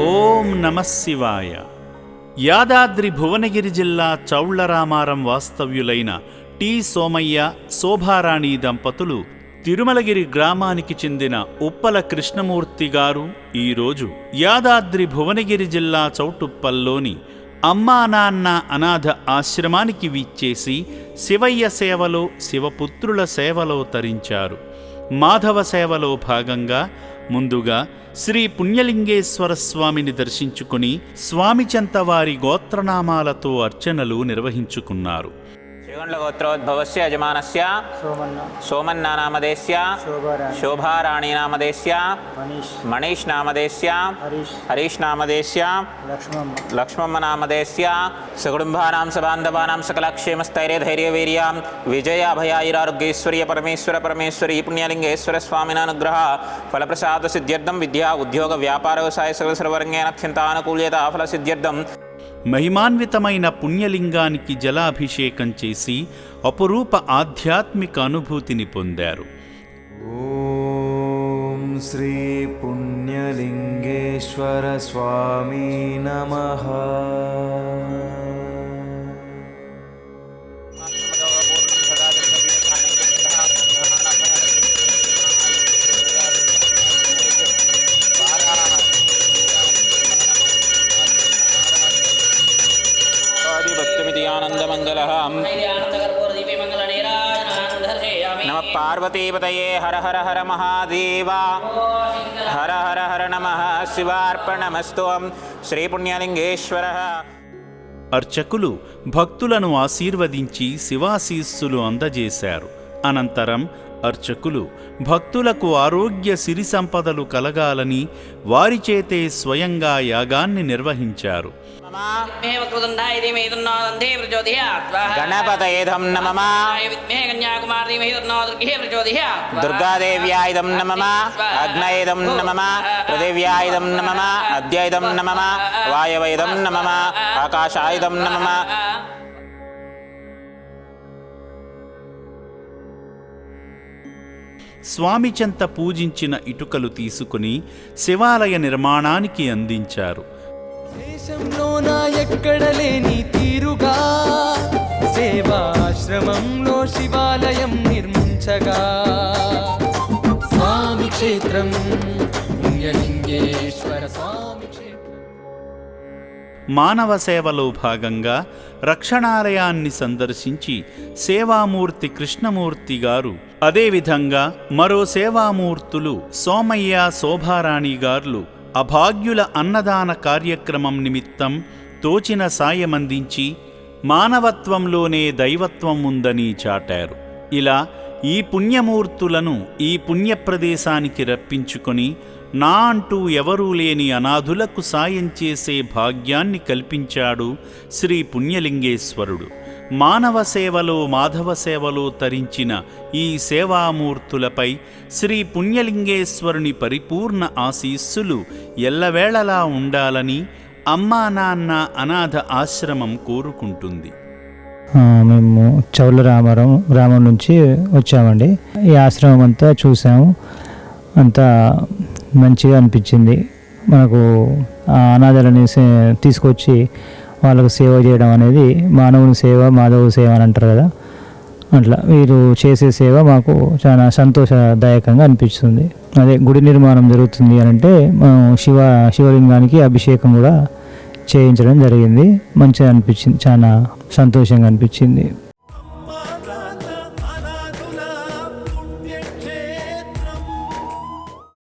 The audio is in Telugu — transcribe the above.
ఓం నమః శివాయ. యాదాద్రి భువనగిరి జిల్లా చౌళ్లరామారం వాస్తవ్యులైన టి సోమయ్య, శోభారాణి దంపతులు తిరుమలగిరి గ్రామానికి చెందిన ఉప్పల కృష్ణమూర్తి గారు ఈరోజు యాదాద్రి భువనగిరి జిల్లా చౌటుప్పల్లోని అమ్మా నాన్న అనాథ ఆశ్రమానికి విచ్చేసి శివయ్య సేవలో, శివపుత్రుల సేవలో తరించారు. మాధవ సేవలో భాగంగా ముందుగా శ్రీ పుణ్యలింగేశ్వర స్వామిని దర్శించుకుని స్వామి చెంత వారి గోత్రనామాలతో అర్చనలు నిర్వహించుకున్నారు. శ్రీగొండ్లగోత్రోద్భవస్య యజమానస్య సోమన్న నామదేస్య శోభారాణి నామదేస్య మనీష్ నామదేస్య హరీష్ నామదేస్య లక్ష్మమ్మ నామదేస్య సకుటుంబానాం సబాంధవానాం సకలక్షేమస్థైర్యధైర్యవీర్యాం విజయ అభయాయిరారోగ్యేశ్వర్య పరమేశ్వరి పుణ్యలింగేశ్వర స్వామినానుగ్రహ ఫలప్రసాద సిద్ధ్యర్థం విద్యా ఉద్యోగ వ్యాపార వ్యవసాయ సర్వసర్వరంగేణ అత్యంతానుకూల్యత ఫల సిద్ధ్యర్థం మహిమాన్వితమైన పుణ్యలింగానికి జలాభిషేకం చేసి అపురూప ఆధ్యాత్మిక అనుభూతిని పొందారు. ఓం శ్రీ పుణ్యలింగేశ్వర స్వామి నమః. నమ పార్వతీపతయే హర హర హర మహాదేవ హర హర హర నమః శివార్పణమస్తు. శ్రీ పుణ్యలింగేశ్వర. అర్చకులు భక్తులను ఆశీర్వదించి శివాశీస్సులు అందజేశారు. అనంతరం అర్చకులు భక్తులకు ఆరోగ్య సిరి సంపదలు కలగాలని వారి చేతే స్వయంగా యాగాన్ని నిర్వహించారు. గణపతయేదం నమః దుర్గాదేవ్యాయిదం నమః అగ్నయేదం నమః పృథివ్యాయిదం నమః అద్యైదం నమః వాయవైదం నమః ఆకాశాయిదం నమః. స్వామి చెంత పూజించిన ఇటుకలు తీసుకుని శివాలయ నిర్మాణానికి అందించారు. దేశంలోన ఎక్కడ లేని తీరుగా సేవాశ్రమంలో శివాలయం నిర్మించగా స్వామి క్షేత్రం పుణ్యలింగేశ్వర స్వామి క్షేత్రం. మానవ సేవలో భాగంగా రక్షణాలయాన్ని సందర్శించి సేవామూర్తి కృష్ణమూర్తి గారు, అదేవిధంగా మరో సేవామూర్తులు సోమయ్య, శోభారాణి గార్లు అభాగ్యుల అన్నదాన కార్యక్రమం నిమిత్తం తోచిన సాయమందించి మానవత్వంలోనే దైవత్వం ఉందని చాటారు. ఇలా ఈ పుణ్యమూర్తులను ఈ పుణ్యప్రదేశానికి రప్పించుకొని నా అంటూ ఎవరూ లేని అనాథులకు సాయం చేసే భాగ్యాన్ని కల్పించాడు శ్రీ పుణ్యలింగేశ్వరుడు. మానవ సేవలో, మాధవ సేవలో తరించిన ఈ సేవామూర్తులపై శ్రీ పుణ్యలింగేశ్వరుని పరిపూర్ణ ఆశీస్సులు ఎల్లవేళలా ఉండాలని అమ్మా నాన్న అనాథ ఆశ్రమం కోరుకుంటుంది. మేము చౌళ్లరామారం గ్రామం నుంచి వచ్చామండి. ఈ ఆశ్రమం అంతా చూసాము, అంతా మంచిగా అనిపించింది. మనకు అనాథలని తీసుకొచ్చి వాళ్ళకు సేవ చేయడం అనేది మానవుని సేవ, మాధవుని సేవ అని అంటారు కదా, అట్లా వీరు చేసే సేవ మాకు చాలా సంతోషదాయకంగా అనిపిస్తుంది. అదే గుడి నిర్మాణం జరుగుతుంది అని అంటే శివలింగానికి అభిషేకం కూడా చేయించడం జరిగింది. మంచిగా అనిపించింది, చాలా సంతోషంగా అనిపించింది.